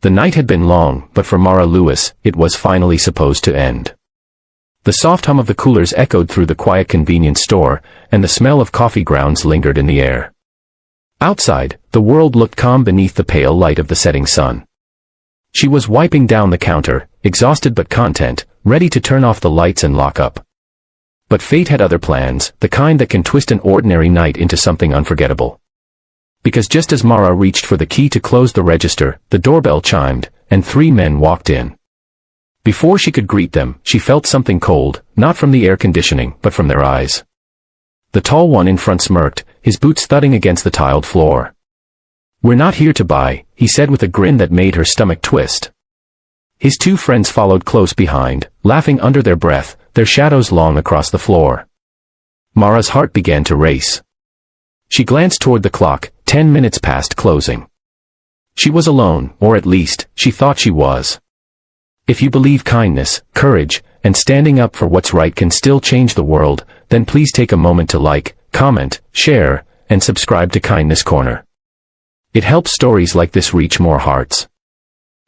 The night had been long, but for Mara Lewis, it was finally supposed to end. The soft hum of the coolers echoed through the quiet convenience store, and the smell of coffee grounds lingered in the air. Outside, the world looked calm beneath the pale light of the setting sun. She was wiping down the counter, exhausted but content, ready to turn off the lights and lock up. But fate had other plans, the kind that can twist an ordinary night into something unforgettable. Because just as Mara reached for the key to close the register, the doorbell chimed, and 3 men walked in. Before she could greet them, she felt something cold, not from the air conditioning, but from their eyes. The tall one in front smirked, his boots thudding against the tiled floor. "We're not here to buy," he said with a grin that made her stomach twist. His 2 friends followed close behind, laughing under their breath, their shadows long across the floor. Mara's heart began to race. She glanced toward the clock, 10 minutes past closing. She was alone, or at least, she thought she was. If you believe kindness, courage, and standing up for what's right can still change the world, then please take a moment to like, comment, share, and subscribe to Kindness Corner. It helps stories like this reach more hearts.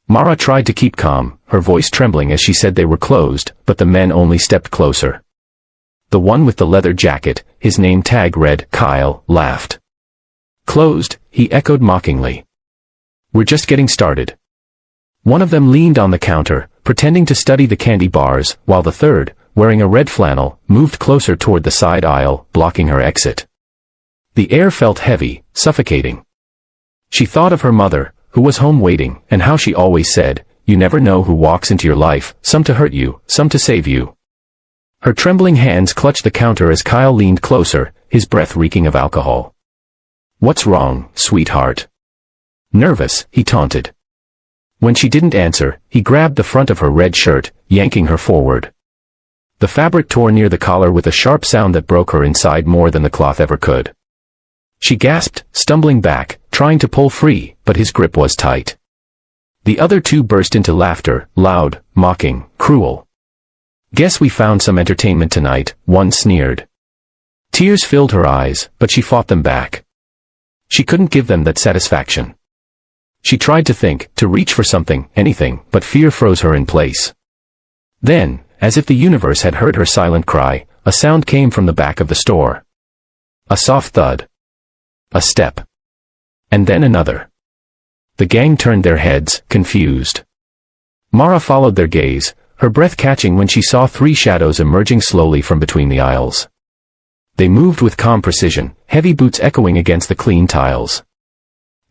Mara tried to keep calm, her voice trembling as she said they were closed, but the men only stepped closer. The one with the leather jacket, his name tag read Kyle, laughed. "Closed?" he echoed mockingly. "We're just getting started." One of them leaned on the counter, pretending to study the candy bars, while the third, wearing a red flannel, moved closer toward the side aisle, blocking her exit. The air felt heavy, suffocating. She thought of her mother, who was home waiting, and how she always said, "You never know who walks into your life, some to hurt you, some to save you." Her trembling hands clutched the counter as Kyle leaned closer, his breath reeking of alcohol. "What's wrong, sweetheart?" "Nervous," he taunted. When she didn't answer, he grabbed the front of her red shirt, yanking her forward. The fabric tore near the collar with a sharp sound that broke her inside more than the cloth ever could. She gasped, stumbling back, trying to pull free, but his grip was tight. The other 2 burst into laughter, loud, mocking, cruel. "Guess we found some entertainment tonight," one sneered. Tears filled her eyes, but she fought them back. She couldn't give them that satisfaction. She tried to think, to reach for something, anything, but fear froze her in place. Then, as if the universe had heard her silent cry, a sound came from the back of the store. A soft thud. A step. And then another. The gang turned their heads, confused. Mara followed their gaze, her breath catching when she saw 3 shadows emerging slowly from between the aisles. They moved with calm precision, heavy boots echoing against the clean tiles.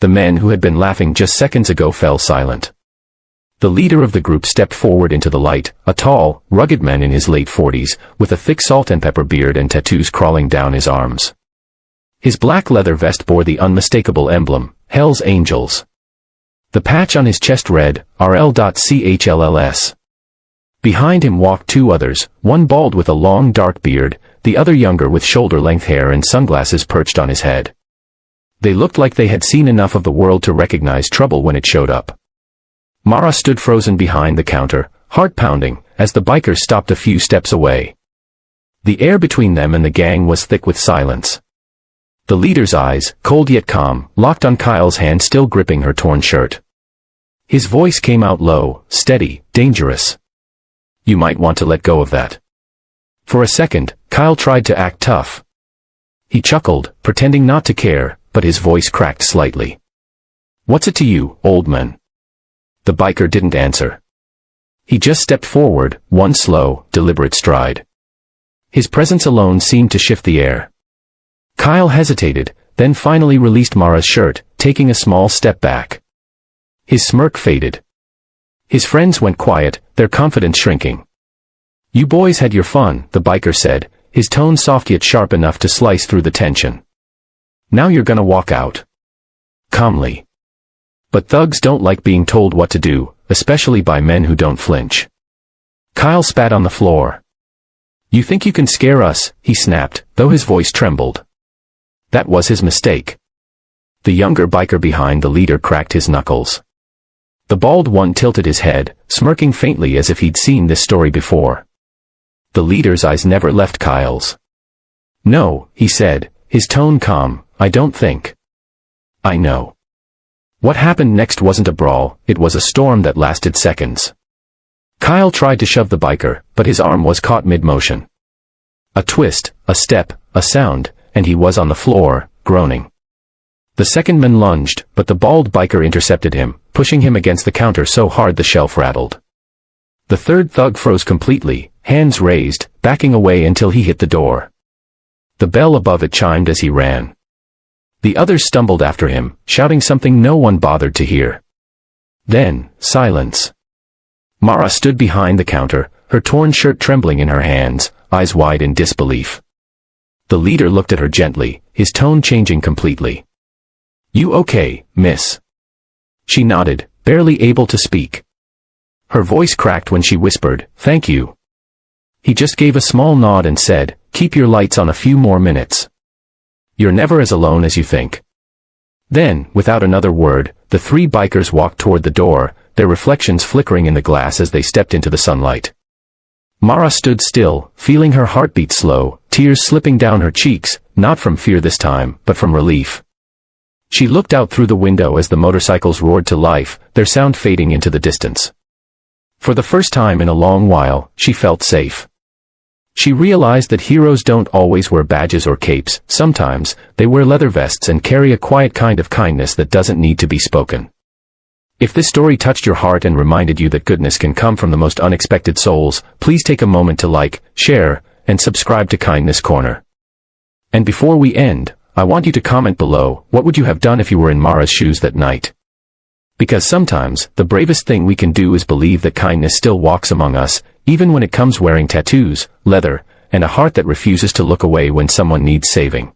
The men who had been laughing just seconds ago fell silent. The leader of the group stepped forward into the light, a tall, rugged man in his late 40s, with a thick salt and pepper beard and tattoos crawling down his arms. His black leather vest bore the unmistakable emblem, Hell's Angels. The patch on his chest read, RL.CHLLS. Behind him walked 2 others, one bald with a long dark beard, the other younger with shoulder-length hair and sunglasses perched on his head. They looked like they had seen enough of the world to recognize trouble when it showed up. Mara stood frozen behind the counter, heart pounding, as the bikers stopped a few steps away. The air between them and the gang was thick with silence. The leader's eyes, cold yet calm, locked on Kyle's hand still gripping her torn shirt. His voice came out low, steady, dangerous. "You might want to let go of that." For a second, Kyle tried to act tough. He chuckled, pretending not to care, but his voice cracked slightly. "What's it to you, old man?" The biker didn't answer. He just stepped forward, one slow, deliberate stride. His presence alone seemed to shift the air. Kyle hesitated, then finally released Mara's shirt, taking a small step back. His smirk faded. His friends went quiet, their confidence shrinking. "You boys had your fun," the biker said, his tone soft yet sharp enough to slice through the tension. "Now you're gonna walk out." Calmly. "But thugs don't like being told what to do, especially by men who don't flinch." Kyle spat on the floor. "You think you can scare us?" he snapped, though his voice trembled. That was his mistake. The younger biker behind the leader cracked his knuckles. The bald one tilted his head, smirking faintly as if he'd seen this story before. The leader's eyes never left Kyle's. "No," he said, his tone calm, "I don't think." "I know." What happened next wasn't a brawl, it was a storm that lasted seconds. Kyle tried to shove the biker, but his arm was caught mid-motion. A twist, a step, a sound, and he was on the floor, groaning. The second man lunged, but the bald biker intercepted him, pushing him against the counter so hard the shelf rattled. The third thug froze completely, hands raised, backing away until he hit the door. The bell above it chimed as he ran. The others stumbled after him, shouting something no one bothered to hear. Then, silence. Mara stood behind the counter, her torn shirt trembling in her hands, eyes wide in disbelief. The leader looked at her gently, his tone changing completely. "You okay, miss?" She nodded, barely able to speak. Her voice cracked when she whispered, "Thank you." He just gave a small nod and said, "Keep your lights on a few more minutes. You're never as alone as you think." Then, without another word, the three bikers walked toward the door, their reflections flickering in the glass as they stepped into the sunlight. Mara stood still, feeling her heartbeat slow, tears slipping down her cheeks, not from fear this time, but from relief. She looked out through the window as the motorcycles roared to life, their sound fading into the distance. For the first time in a long while, she felt safe. She realized that heroes don't always wear badges or capes, sometimes, they wear leather vests and carry a quiet kind of kindness that doesn't need to be spoken. If this story touched your heart and reminded you that goodness can come from the most unexpected souls, please take a moment to like, share, and subscribe to Kindness Corner. And before we end, I want you to comment below, what would you have done if you were in Mara's shoes that night? Because sometimes, the bravest thing we can do is believe that kindness still walks among us, even when it comes wearing tattoos, leather, and a heart that refuses to look away when someone needs saving.